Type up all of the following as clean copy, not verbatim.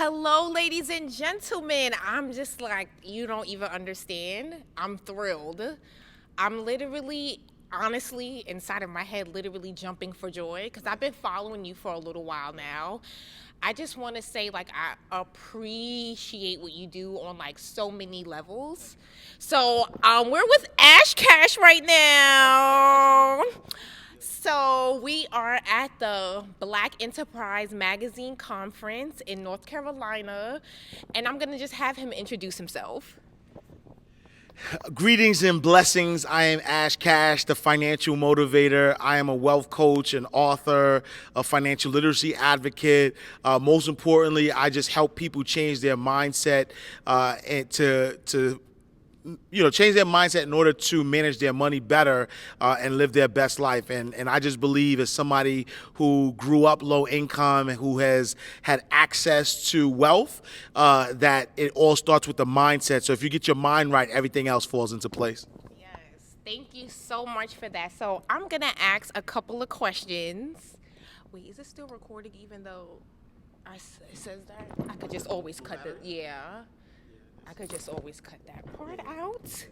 Hello, ladies and gentlemen. I'm just like, you don't even understand. I'm thrilled. I'm literally, honestly, inside of my head, literally jumping for joy because I've been following you for a little while now. I just want to say, like, I appreciate what you do on like so many levels. So, we're with Ash Cash right now. So we are at the Black Enterprise Magazine Conference in North Carolina, and I'm gonna just have him introduce himself. Greetings and blessings. I am Ash Cash, the financial motivator. I am a wealth coach, an author, a financial literacy advocate. Most importantly, I just help people change their mindset and to change their mindset in order to manage their money better and live their best life. And I just believe as somebody who grew up low income and who has had access to wealth, that it all starts with the mindset. So if you get your mind right, everything else falls into place. Yes, thank you so much for that. So I'm gonna ask a couple of questions. Wait, is it still recording even though it says that? I could just always cut the, yeah. I could just always cut that part out.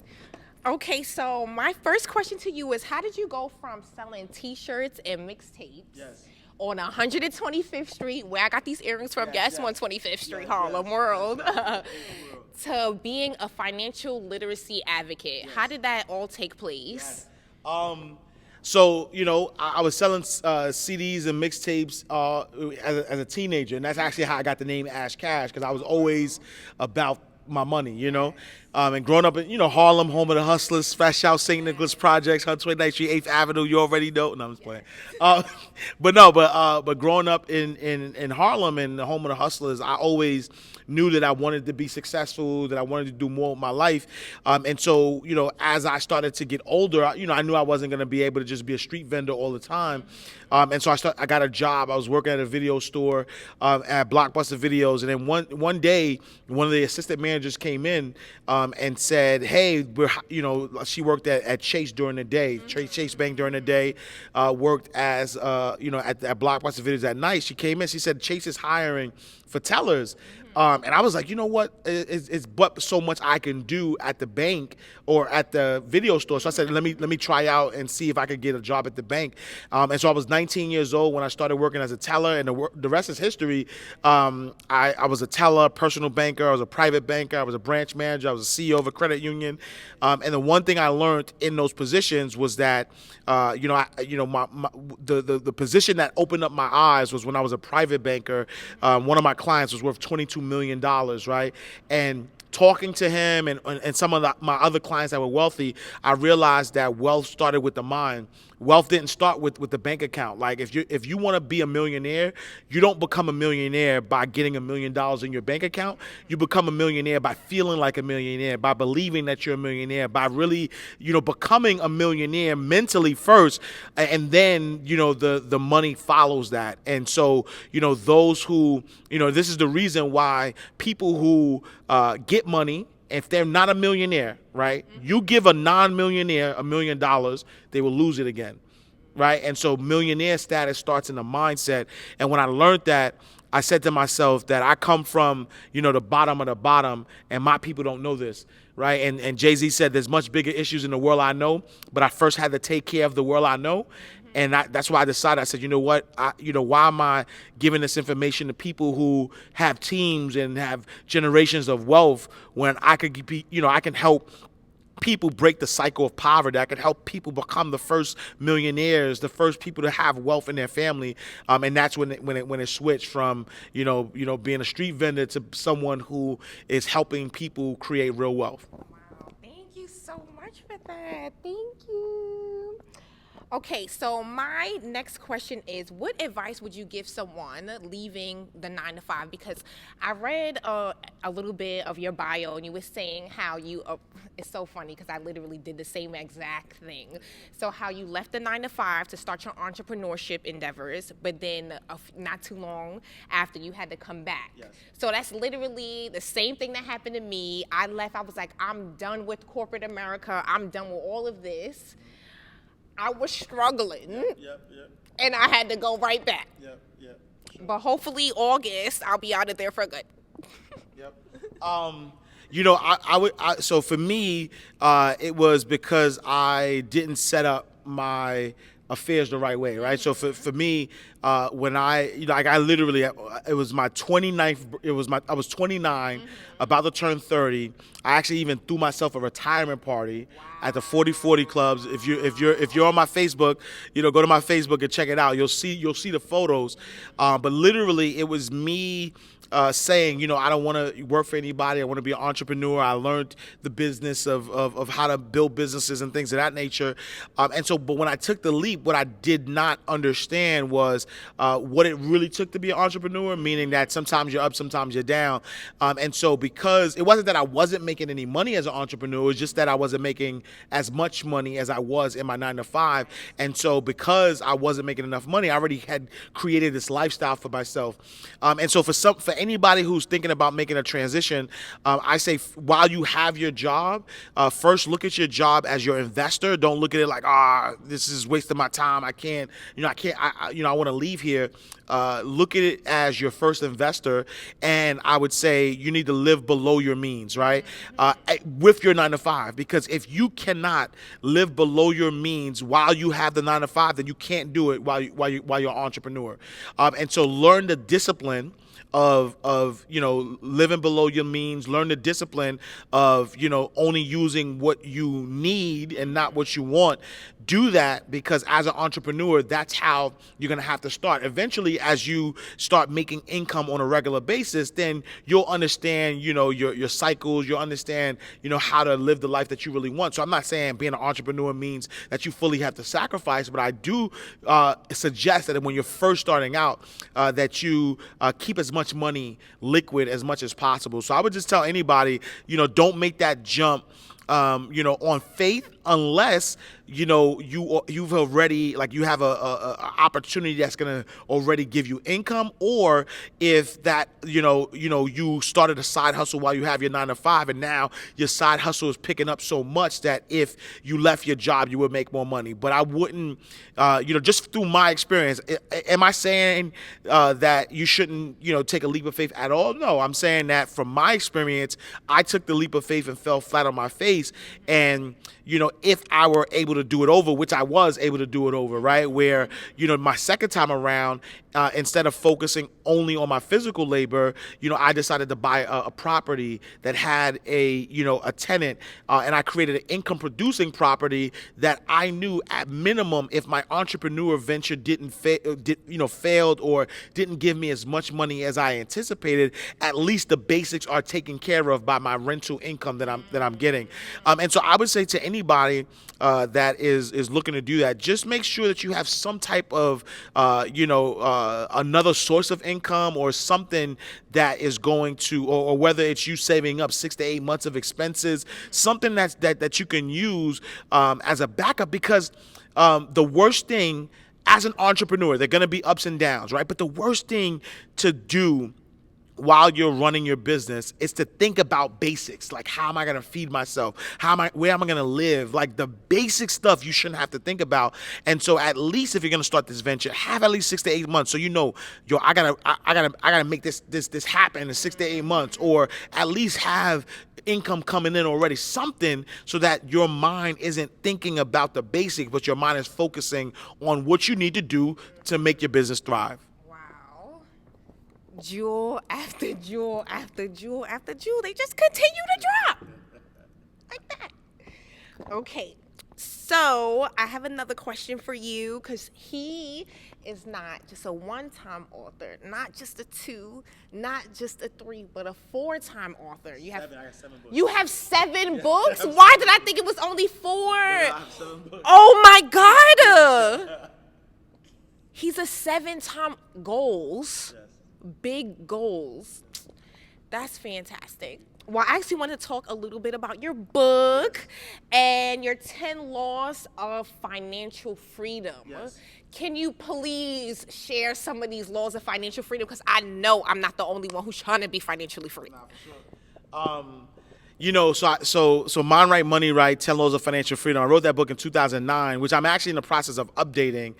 Okay, so my first question to you is how did you go from selling T-shirts and mixtapes on 125th Street, where I got these earrings from, yes, 125th Street, Harlem World, to being a financial literacy advocate? How did that all take place? So, I was selling CDs and mixtapes as a teenager, and that's actually how I got the name Ash Cash, because I was always about my money. And growing up in, Harlem, home of the hustlers, Fresh Out, St. Nicholas Projects, 129th Street, 8th Avenue, you already know. No, I'm just playing. But growing up in Harlem and the home of the hustlers, I always knew that I wanted to be successful, that I wanted to do more with my life. And so, as I started to get older, I knew I wasn't going to be able to just be a street vendor all the time. And so I got a job. I was working at a video store at Blockbuster Videos. And then one day, one of the assistant managers came in and said, hey, she worked at Chase during the day, Chase Bank during the day, worked as, at Blockbuster Videos at night. She came in, she said, Chase is hiring for tellers. And I was like, you know what? It's but so much I can do at the bank or at the video store. So I said, let me try out and see if I could get a job at the bank. And so I was 19 years old when I started working as a teller, and the rest is history. I was a teller, personal banker, I was a private banker, I was a branch manager, I was a CEO of a credit union. And the one thing I learned in those positions was that, the position that opened up my eyes was when I was a private banker. One of my clients was worth $22 million, right? And talking to him and some of my other clients that were wealthy, I realized that wealth started with the mind. Wealth didn't start with the bank account. Like if you want to be a millionaire, you don't become a millionaire by getting $1 million in your bank account. You become a millionaire by feeling like a millionaire, by believing that you're a millionaire, by really, becoming a millionaire mentally first, and then, the money follows that. And so, those who, this is the reason why people who get money, if they're not a millionaire, right? You give a non-millionaire $1 million, they will lose it again, right? And so millionaire status starts in the mindset. And when I learned that, I said to myself that I come from, the bottom of the bottom, and my people don't know this, right? And Jay-Z said there's much bigger issues in the world I know, but I first had to take care of the world I know. And that's why I decided, I said, you know what, why am I giving this information to people who have teams and have generations of wealth when I could be, I can help people break the cycle of poverty. I can help people become the first millionaires, the first people to have wealth in their family. And that's when it switched from, being a street vendor to someone who is helping people create real wealth. Wow, thank you so much for that. Thank you. Okay, so my next question is, what advice would you give someone leaving the 9 to 5? Because I read a little bit of your bio, and you were saying how you, it's so funny because I literally did the same exact thing. So how you left the 9 to 5 to start your entrepreneurship endeavors, but then not too long after you had to come back. Yes. So that's literally the same thing that happened to me. I left, I was like, I'm done with corporate America. I'm done with all of this. I was struggling, and I had to go right back. But hopefully August, I'll be out of there for good. Yep. So for me, it was because I didn't set up my affairs the right way, right? So for me, when I literally, it was my 29th, I was 29, about to turn 30. I actually even threw myself a retirement party at the 40/40 clubs. If you're on my Facebook, go to my Facebook and check it out. You'll see the photos. But literally, it was me saying, I don't want to work for anybody. I want to be an entrepreneur. I learned the business of how to build businesses and things of that nature. But when I took the leap, what I did not understand was what it really took to be an entrepreneur, meaning that sometimes you're up, sometimes you're down. Because it wasn't that I wasn't making any money as an entrepreneur, it was just that I wasn't making as much money as I was in my 9 to 5. And so because I wasn't making enough money, I already had created this lifestyle for myself. For anybody who's thinking about making a transition, I say while you have your job, first look at your job as your investor. Don't look at it like, this is wasting my time. I can't, I want to leave here. Look at it as your first investor, and I would say you need to live below your means, right? With your 9 to 5, because if you cannot live below your means while you have the 9 to 5, then you can't do it while you're an entrepreneur. And so learn the discipline of living below your means. Learn the discipline of only using what you need and not what you want. Do that, because as an entrepreneur, that's how you're going to have to start. Eventually, as you start making income on a regular basis, then you'll understand your cycles. You'll understand how to live the life that you really want. So I'm not saying being an entrepreneur means that you fully have to sacrifice, but I do suggest that when you're first starting out, that you keep as much money liquid as much as possible. So I would just tell anybody, don't make that jump on faith, unless you've already, like, you have a opportunity that's gonna already give you income, or if that you started a side hustle while you have your 9 to 5, and now your side hustle is picking up so much that if you left your job you would make more money. But I wouldn't, just through my experience, am I saying that you shouldn't take a leap of faith at all? No, I'm saying that from my experience, I took the leap of faith and fell flat on my face. And if I were able to do it over, which I was able to do it over, right? Where, my second time around, instead of focusing only on my physical labor, I decided to buy a property that had a tenant, and I created an income producing property that I knew at minimum, if my entrepreneur venture failed or didn't give me as much money as I anticipated, at least the basics are taken care of by my rental income that I'm getting. And so I would say to anybody that is looking to do that, just make sure that you have some type of another source of income, or something that is going to, or whether it's you saving up 6 to 8 months of expenses, something that you can use as a backup. Because the worst thing as an entrepreneur, there are going to be ups and downs, right? But the worst thing to do while you're running your business is to think about basics, like, how am I going to feed myself? Where am I going to live? Like, the basic stuff you shouldn't have to think about. And so at least if you're going to start this venture, have at least 6 to 8 months. So I gotta make this happen in 6 to 8 months, or at least have income coming in already, something, so that your mind isn't thinking about the basics, but your mind is focusing on what you need to do to make your business thrive. Jewel after jewel after jewel after jewel. They just continue to drop like that. Okay, so I have another question for you, because he is not just a one-time author, not just a 2, not just a 3, but a 4-time author. I got 7 books. You have 7 books? Why did I think it was only 4? No, I have 7 books. Oh my God! He's a 7-time goals. Yes. Big goals. That's fantastic. Well, I actually want to talk a little bit about your book and your 10 laws of financial freedom. Yes. Can you please share some of these laws of financial freedom? Because I know I'm not the only one who's trying to be financially free. Nah, for sure. So MindRight, MoneyRight, 10 Laws of Financial Freedom. I wrote that book in 2009, which I'm actually in the process of updating.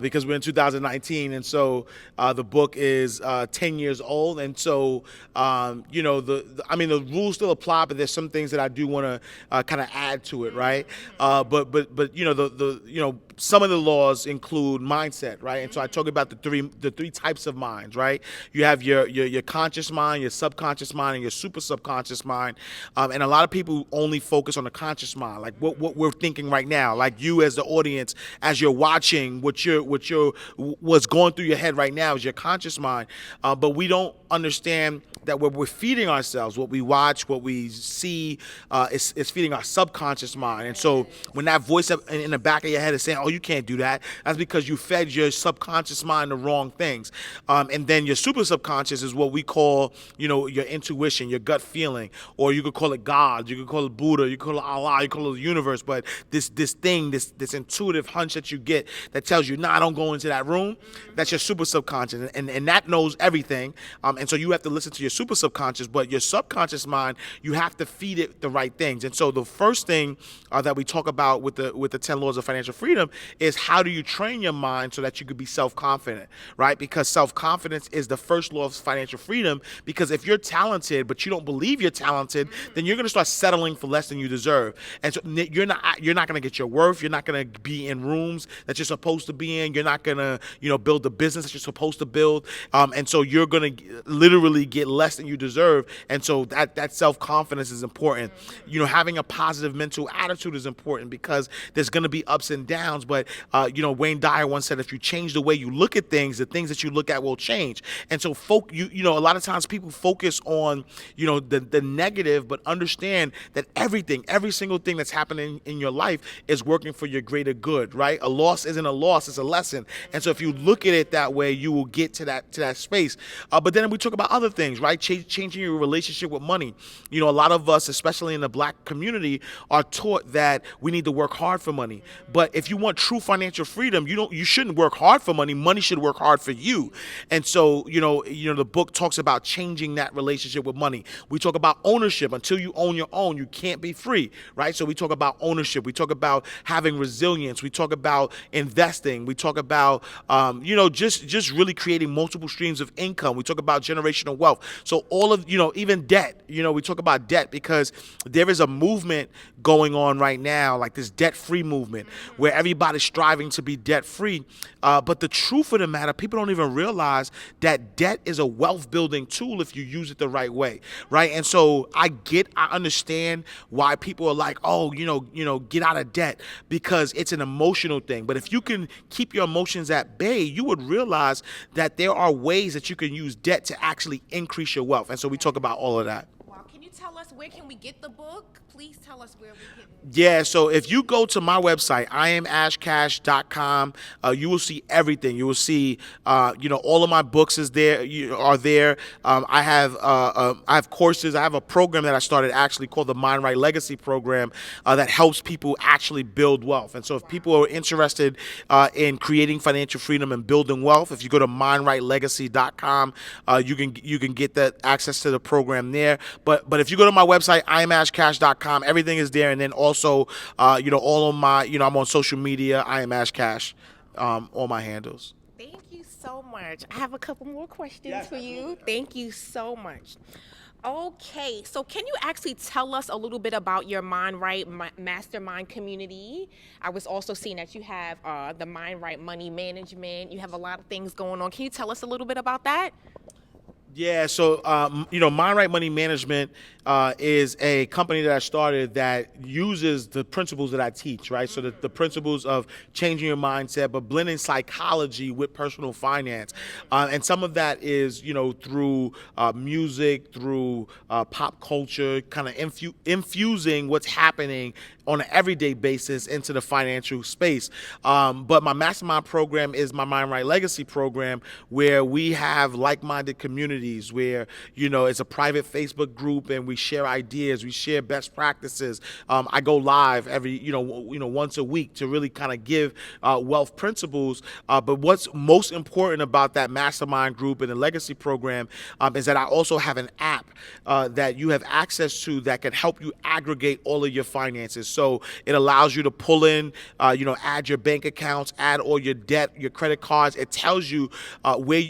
because we're in 2019, and so the book is 10 years old, and so I mean the rules still apply, but there's some things that I do want to kind of add to it, right? But some of the laws include mindset, right? And so I talk about the three types of minds, right? You have your conscious mind, your subconscious mind, and your super subconscious mind. And a lot of people only focus on the conscious mind, like what we're thinking right now, like you as the audience, as you're watching, what's going through your head right now is your conscious mind. But we don't understand that when we're feeding ourselves, what we watch, what we see, is feeding our subconscious mind. And so when that voice up in the back of your head is saying, "Oh, you can't do that," that's because you fed your subconscious mind the wrong things. And then your super subconscious is what we call, your intuition, your gut feeling, or you could call it God, you could call it Buddha, you could call it Allah, you could call it the universe. But this intuitive hunch that you get that tells you, "Nah, don't go into that room," that's your super subconscious, and that knows everything. And so you have to listen to your super subconscious, but your subconscious mind, you have to feed it the right things. And so the first thing that we talk about with the 10 laws of financial freedom is how do you train your mind so that you could be self-confident, right? Because self-confidence is the first law of financial freedom, because if you're talented but you don't believe you're talented, then you're going to start settling for less than you deserve. And so you're not going to get your worth. You're not going to be in rooms that you're supposed to be in. You're not going to build the business that you're supposed to build. And so you're going to literally get less than you deserve. And so that self-confidence is important. Having a positive mental attitude is important, because there's going to be ups and downs. But Wayne Dyer once said, if you change the way you look at things, the things that you look at will change. And so a lot of times people focus on the negative, but understand that every single thing that's happening in your life is working for your greater good, right? A loss isn't a loss, it's a lesson. And so if you look at it that way, you will get to that space. But then we talk about other things, right? Changing your relationship with money. A lot of us, especially in the Black community, are taught that we need to work hard for money. But if you want true financial freedom, you shouldn't work hard for money. Money should work hard for you. And so, the book talks about changing that relationship with money. We talk about ownership. Until you own your own, you can't be free, right? So we talk about ownership. We talk about having resilience. We talk about investing. We talk about, just really creating multiple streams of income. We talk about generational wealth. So all of, even debt, we talk about debt, because there is a movement going on right now, like this debt-free movement, where everybody's striving to be debt-free. But the truth of the matter, people don't even realize that debt is a wealth-building tool if you use it the right way, right? And so I understand why people are like, "Oh, get out of debt," because it's an emotional thing. But if you can keep your emotions at bay, you would realize that there are ways that you can use debt to actually increase your wealth. And so we talk about all of that. Wow, can you tell us where can we get the book? Please tell us where we can. Yeah, so if you go to my website, IamAshCash.com, you will see everything. You will see, all of my books are there. I have courses. I have a program that I started actually called the MindRight Legacy Program that helps people actually build wealth. And so if people are interested in creating financial freedom and building wealth, if you go to MindRightLegacy.com, you can get that access to the program there. But if you go to my website, IamAshCash.com, everything is there. And then also, all of my, I'm on social media, IamAshCash, all my handles. Thank you so much. I have a couple more questions for you. Thank you so much. Okay, so can you actually tell us a little bit about your MindRight mastermind community? I was also seeing that you have the MindRight money management. You have a lot of things going on. Can you tell us a little bit about that? Yeah, so MindRight Money Management is a company that I started that uses the principles that I teach, right? So the principles of changing your mindset, but blending psychology with personal finance. And some of that is, through music, through pop culture, kind of infusing what's happening on an everyday basis into the financial space. But my mastermind program is my MindRight Legacy program, where we have like-minded community communities where, it's a private Facebook group and we share ideas, we share best practices. I go live every, once a week to really kind of give wealth principles. But what's most important about that mastermind group and the legacy program is that I also have an app that you have access to that can help you aggregate all of your finances. So it allows you to pull in, add your bank accounts, add all your debt, your credit cards. It tells you where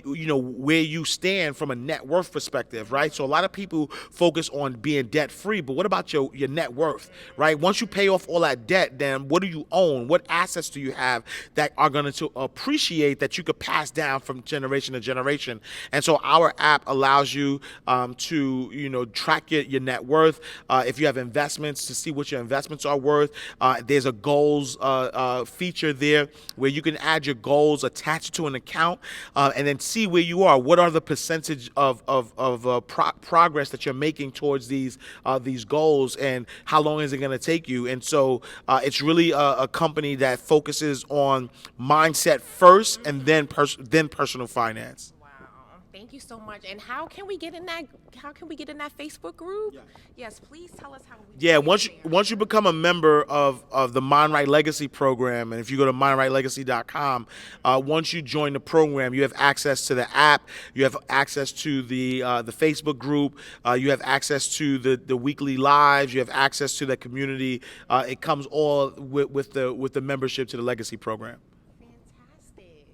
you stand from a net worth perspective, right? So a lot of people focus on being debt free, but what about your net worth, right? Once you pay off all that debt, then what do you own? What assets do you have that are going to appreciate that you could pass down from generation to generation? And so our app allows you to track your net worth. If you have investments, to see what your investments are worth. There's a goals feature there where you can add your goals, attach it to an account, and then see where you are. What are the percentage of progress that you're making towards these goals, and how long is it going to take you? And so it's really a company that focuses on mindset first, and then personal finance. Wow. Thank you so much. And how can we get in that? How can we get in that Facebook group? Yeah. Yes, please tell us how. Yeah, once you become a member of the MindRight Legacy program, and if you go to mindrightlegacy.com, once you join the program, you have access to the app, you have access to the Facebook group, you have access to the weekly lives, you have access to the community. It comes all with the membership to the Legacy program. Fantastic.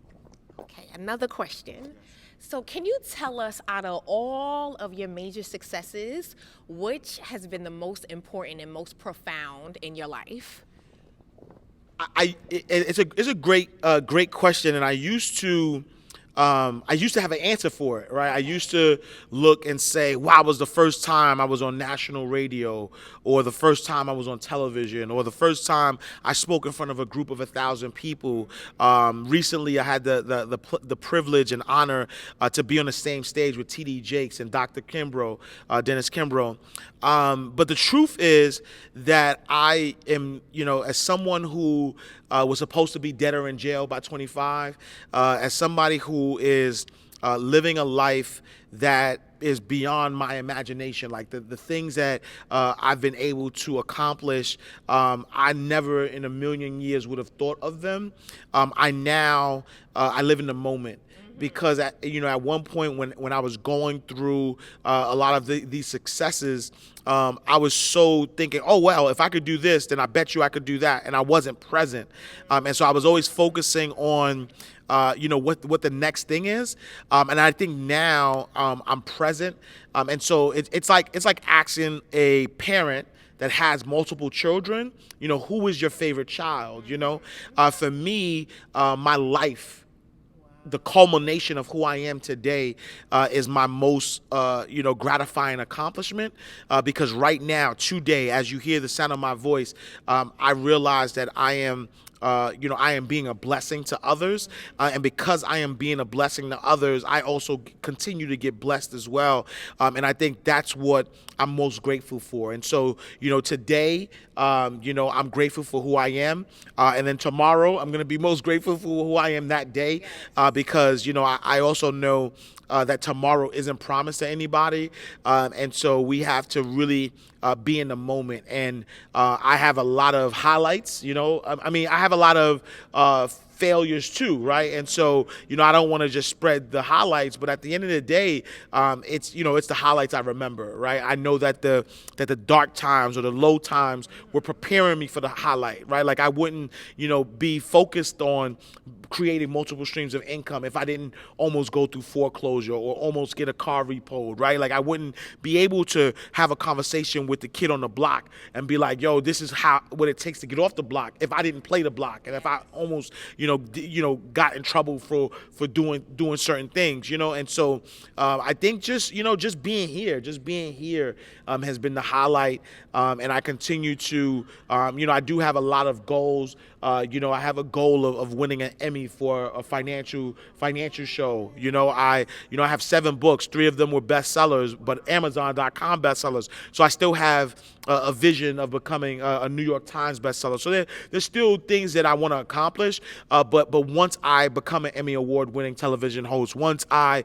Okay, another question. So, can you tell us, out of all of your major successes, which has been the most important and most profound in your life? It's a great question, and I used to have an answer for it, right? I used to look and say, wow, it was the first time I was on national radio, or the first time I was on television, or the first time I spoke in front of a group of 1,000 people. Recently, I had the privilege and honor to be on the same stage with T.D. Jakes and Dr. Kimbrough, Dennis Kimbrough. But the truth is that I am, as someone who was supposed to be dead or in jail by 25, as somebody who is living a life that is beyond my imagination, like the things that I've been able to accomplish, I never in a million years would have thought of them. I live in the moment. Because at one point when I was going through a lot of these successes, I was so thinking, oh well, if I could do this, then I bet you I could do that, and I wasn't present. And so I was always focusing on what the next thing is, and I think now I'm present, and so it's like asking a parent that has multiple children, who is your favorite child? For me, my life, the culmination of who I am today, is my most gratifying accomplishment, because right now, today, as you hear the sound of my voice, I realize that I am being a blessing to others, and because I am being a blessing to others, I also continue to get blessed as well, and I think that's what I'm most grateful for. And so, today, I'm grateful for who I am, and then tomorrow I'm going to be most grateful for who I am that day, because I also know that tomorrow isn't promised to anybody, and so we have to really be in the moment. And I have a lot of highlights, I have a lot of failures too, right? And so, I don't want to just spread the highlights, but at the end of the day, it's the highlights I remember, right? I know that the dark times or the low times were preparing me for the highlight, right? Like I wouldn't, be focused on creating multiple streams of income if I didn't almost go through foreclosure or almost get a car repoed, right? Like I wouldn't be able to have a conversation with the kid on the block and be like, yo, this is what it takes to get off the block if I didn't play the block, and if I almost, got in trouble for doing certain things, and so I think just being here has been the highlight, and I continue to, I do have a lot of goals. I have a goal of winning an Emmy for a financial show. I have 7 books. 3 of them were bestsellers, but Amazon.com bestsellers. So I still have a vision of becoming a New York Times bestseller. So there's still things that I want to accomplish, but once I become an Emmy Award winning television host, once I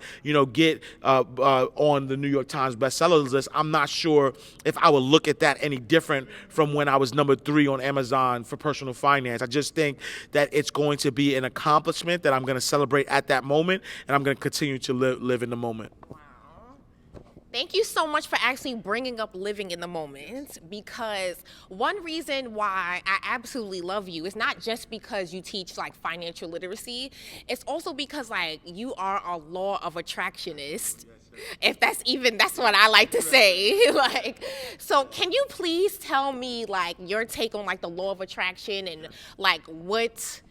get on the New York Times bestsellers list, I'm not sure if I would look at that any different from when I was number 3 on Amazon for personal finance. I just think that it's going to be an accomplishment that I'm going to celebrate at that moment, and I'm going to continue to live in the moment. Thank you so much for actually bringing up living in the moment, because one reason why I absolutely love you is not just because you teach like financial literacy, it's also because like you are a law of attractionist. If that's what I like to say. Like, so can you please tell me like your take on like the law of attraction and like what,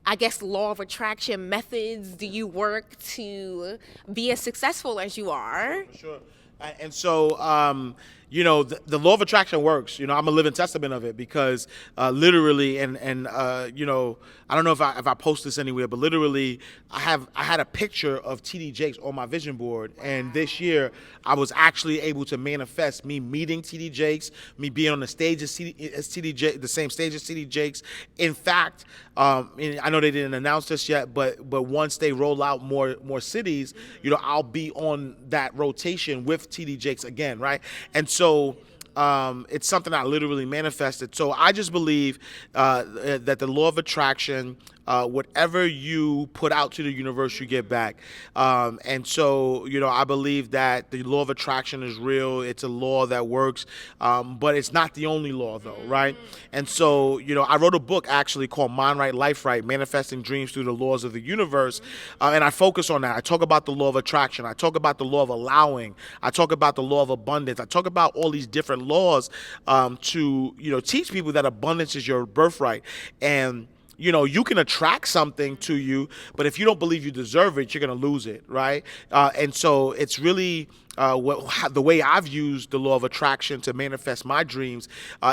I guess, law of attraction methods do you work to be as successful as you are? Sure. And so, the law of attraction works. I'm a living testament of it, because literally, I don't know if I post this anywhere, but literally, I had a picture of TD Jakes on my vision board, and this year I was actually able to manifest me meeting TD Jakes, me being on the stage as TD Jakes, the same stage as TD Jakes. In fact, I know they didn't announce this yet, but once they roll out more cities, I'll be on that rotation with TD Jakes again, right? And so it's something I literally manifested. So I just believe that the law of attraction, whatever you put out to the universe, you get back. And so, I believe that the law of attraction is real. It's a law that works, but it's not the only law, though, right? And so, I wrote a book actually called MindRight, Life Right, Manifesting Dreams Through the Laws of the Universe. And I focus on that. I talk about the law of attraction. I talk about the law of allowing. I talk about the law of abundance. I talk about all these different laws to, teach people that abundance is your birthright. And you can attract something to you, but if you don't believe you deserve it, you're going to lose it, right? And so it's really the way I've used the law of attraction to manifest my dreams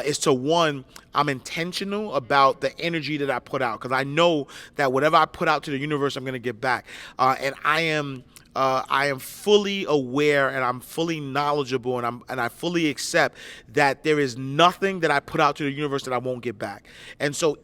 is to, one, I'm intentional about the energy that I put out, because I know that whatever I put out to the universe, I'm going to get back. And I am fully aware, and I'm fully knowledgeable, and I fully accept that there is nothing that I put out to the universe that I won't get back. And so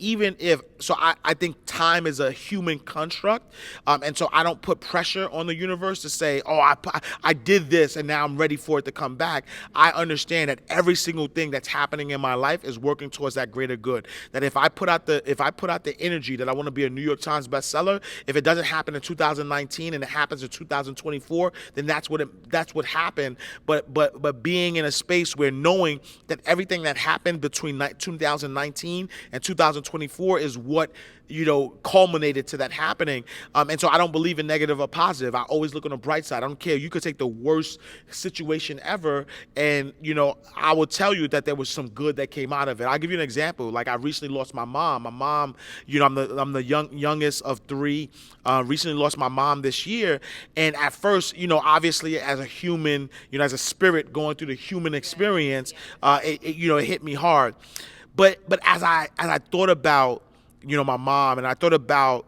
I think time is a human construct, and so I don't put pressure on the universe to say, oh, I did this and now I'm ready for it to come back. I understand that every single thing that's happening in my life is working towards that greater good. That if I put out the energy that I want to be a New York Times bestseller, if it doesn't happen in 2019 and it happens in 2024, then that's what happened. But being in a space where knowing that everything that happened between 2019 and 2024 is what culminated to that happening. And so I don't believe in negative or positive. I always look on the bright side. I don't care. You could take the worst situation ever, and I will tell you that there was some good that came out of it. I'll give you an example. Like, I recently lost my mom. My mom, I'm the youngest of 3. Recently lost my mom this year, and at first, obviously as a human, as a spirit going through the human experience, it hit me hard. But as I thought about my mom, and I thought about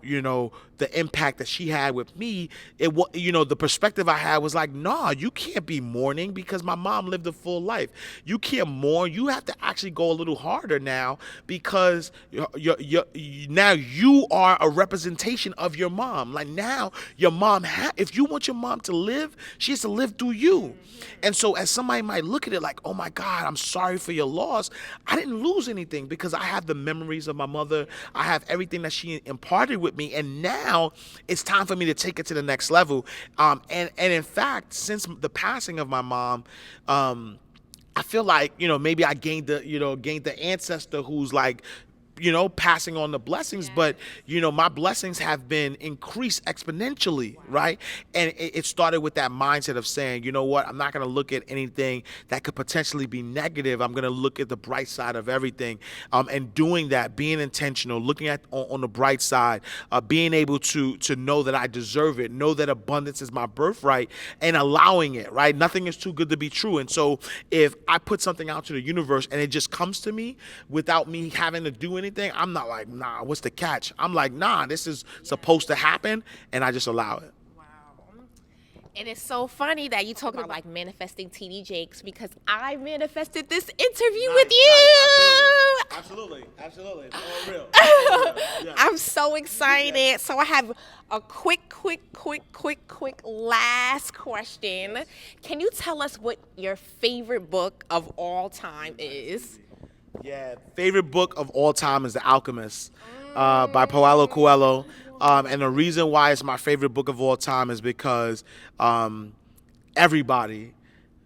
the impact that she had with me, the perspective I had was like, nah, you can't be mourning because my mom lived a full life. You can't mourn. You have to actually go a little harder now, because now you are a representation of your mom. Like, now your mom, if you want your mom to live, she has to live through you. And so as somebody might look at it like, oh my God, I'm sorry for your loss, I didn't lose anything, because I have the memories of my mother. I have everything that she imparted with me. And now it's time for me to take it to the next level. And in fact, since the passing of my mom, I feel like, maybe I gained the ancestor who's like, passing on the blessings, but, my blessings have been increased exponentially, right? And it started with that mindset of saying, you know what, I'm not going to look at anything that could potentially be negative. I'm going to look at the bright side of everything. And doing that, being intentional, looking at on the bright side, being able to know that I deserve it, know that abundance is my birthright, and allowing it, right? Nothing is too good to be true. And so if I put something out to the universe and it just comes to me without me having to do anything, I'm not like, nah, what's the catch? I'm like, nah, this is supposed to happen, and I just allow it. Wow. And it's so funny that you talk about like manifesting TD Jakes because I manifested this interview with you. Absolutely. It's all real. Yeah. I'm so excited. So I have a quick last question. Can you tell us what your favorite book of all time is? Yeah, favorite book of all time is The Alchemist by Paulo Coelho. And the reason why it's my favorite book of all time is because everybody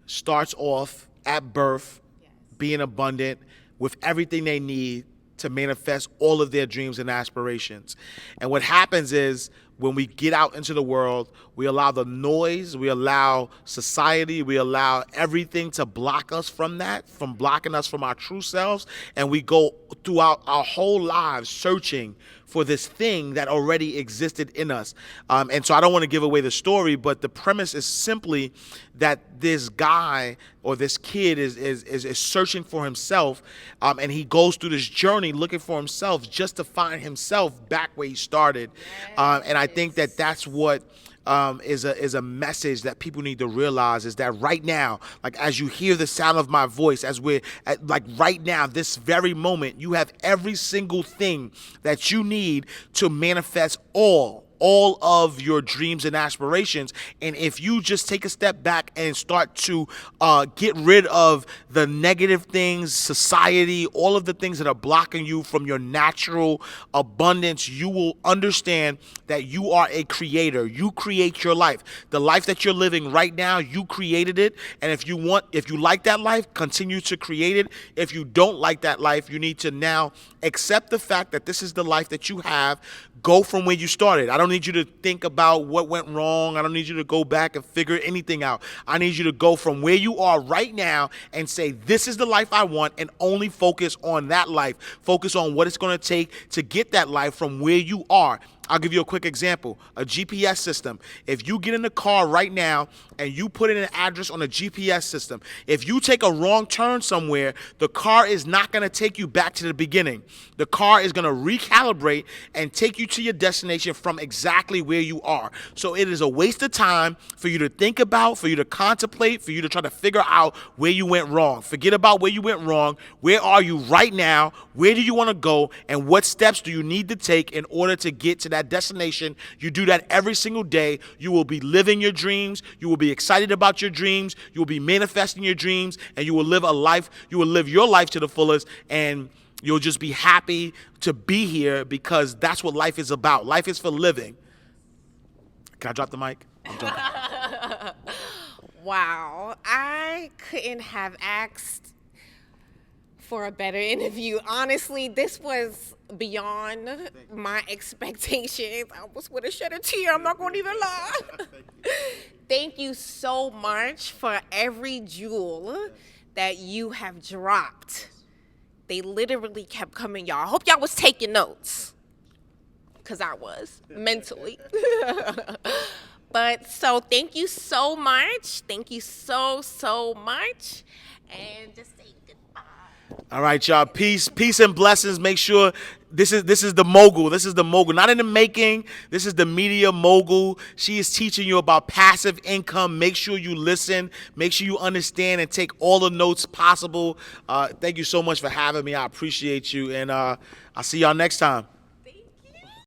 starts off at birth being abundant with everything they need to manifest all of their dreams and aspirations. And what happens is when we get out into the world, we allow the noise, we allow society, we allow everything to block us from that, from blocking us from our true selves. And we go throughout our whole lives searching for this thing that already existed in us. And so I don't want to give away the story, but the premise is simply that this guy or this kid is searching for himself, and he goes through this journey looking for himself just to find himself back where he started. And I think that that's what is a message that people need to realize, is that right now, like as you hear the sound of my voice, as we're like right now, this very moment, you have every single thing that you need to manifest all of your dreams and aspirations. And if you just take a step back and start to get rid of the negative things, society, all of the things that are blocking you from your natural abundance, you will understand that you are a creator. You create your life. The life that you're living right now, you created it. And if you like that life, continue to create it. If you don't like that life, you need to now accept the fact that this is the life that you have. Go from where you started. I don't need you to think about what went wrong. I don't need you to go back and figure anything out. I need you to go from where you are right now and say, this is the life I want, and only focus on that life. Focus on what it's going to take to get that life from where you are. I'll give you a quick example. A GPS system. If you get in the car right now and you put in an address on a GPS system, if you take a wrong turn somewhere, the car is not going to take you back to the beginning. The car is going to recalibrate and take you to your destination from exactly where you are. So it is a waste of time for you to think about, for you to contemplate, for you to try to figure out where you went wrong. Forget about where you went wrong. Where are you right now? Where do you want to go? And what steps do you need to take in order to get to that destination? You do that every single day. You will be living your dreams. You will be excited about your dreams. You will be manifesting your dreams, and you will live a life. You will live your life to the fullest, and you'll just be happy to be here, because that's what life is about. Life is for living. Can I drop the mic? I'm joking. Wow, I couldn't have asked for a better interview. Honestly, this was beyond my expectations. I almost would have shed a tear. I'm not going to even lie. Thank you so much for every jewel that you have dropped. They literally kept coming, y'all. I hope y'all was taking notes, because I was, mentally. But so thank you so much. Thank you so much. And just say goodbye. All right, y'all. Peace and blessings. Make sure this is the mogul. This is the mogul. Not in the making. This is the media mogul. She is teaching you about passive income. Make sure you listen. Make sure you understand and take all the notes possible. Thank you so much for having me. I appreciate you. And I'll see y'all next time.